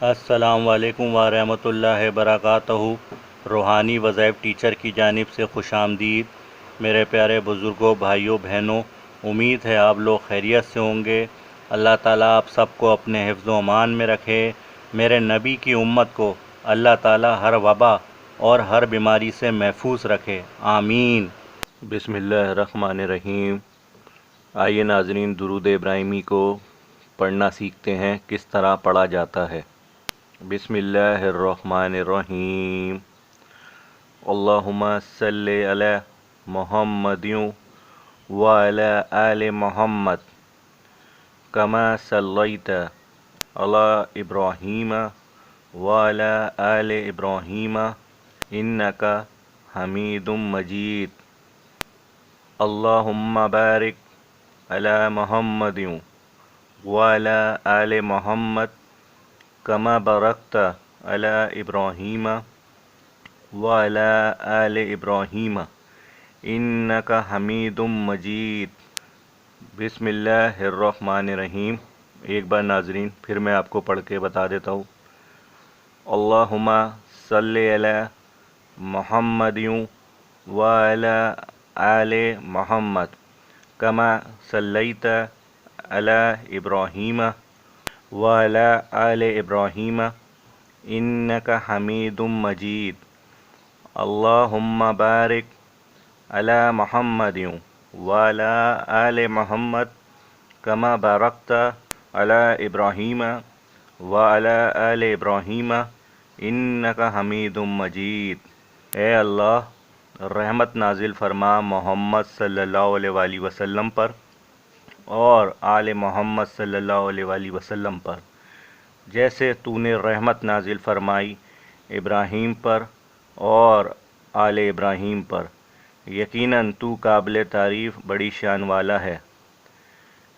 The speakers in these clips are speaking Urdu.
السلام علیکم ورحمۃ اللہ وبرکاتہ۔ روحانی وظائف ٹیچر کی جانب سے خوش آمدید۔ میرے پیارے بزرگوں، بھائیوں، بہنوں، امید ہے آپ لوگ خیریت سے ہوں گے۔ اللہ تعالیٰ آپ سب کو اپنے حفظ و امان میں رکھے۔ میرے نبی کی امت کو اللہ تعالیٰ ہر وبا اور ہر بیماری سے محفوظ رکھے، آمین۔ بسم اللہ الرحمن الرحیم۔ آئیے ناظرین، درود ابراہیمی کو پڑھنا سیکھتے ہیں، کس طرح پڑھا جاتا ہے۔ بسم اللہ الرحمن الرحیم۔ اللہم صلی علی محمد وعلی آل محمد کما صلیت علی ابراہیم وعلی آل ابراہیم انک حمید مجید۔ اللہم بارک علی محمد وعلی آل محمد کما بارکت علی ابراہیم وعلی آل ابراہیم انک حمید مجید۔ بسم اللہ الرحمن الرحیم۔ ایک بار ناظرین پھر میں آپ کو پڑھ کے بتا دیتا ہوں۔ اللہم صلی علی محمد وعلی آل محمد کما صلیت علی ابراہیم وعلی آل ابراہیم انک حمید مجید۔ اللہم بارک علی محمد وعلی آل محمد کما بارکت علی ابراہیم وعلی آل ابراہیم انک حمید مجید۔ اے اللہ، رحمت نازل فرما محمد صلی اللہ علیہ وآلہ وسلم پر اور آل محمد صلی اللہ علیہ وآلہ وسلم پر، جیسے تو نے رحمت نازل فرمائی ابراہیم پر اور آل ابراہیم پر۔ یقیناً تو قابل تعریف بڑی شان والا ہے۔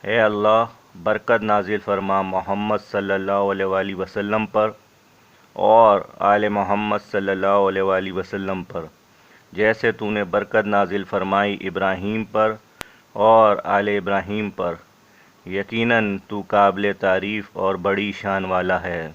اے اللہ، برکت نازل فرما محمد صلی اللہ علیہ وآلہ وسلم پر اور آل محمد صلی اللہ علیہ وآلہ وسلم پر، جیسے تو نے برکت نازل فرمائی ابراہیم پر اور آل ابراہیم پر۔ یقیناً تو قابل تعریف اور بڑی شان والا ہے۔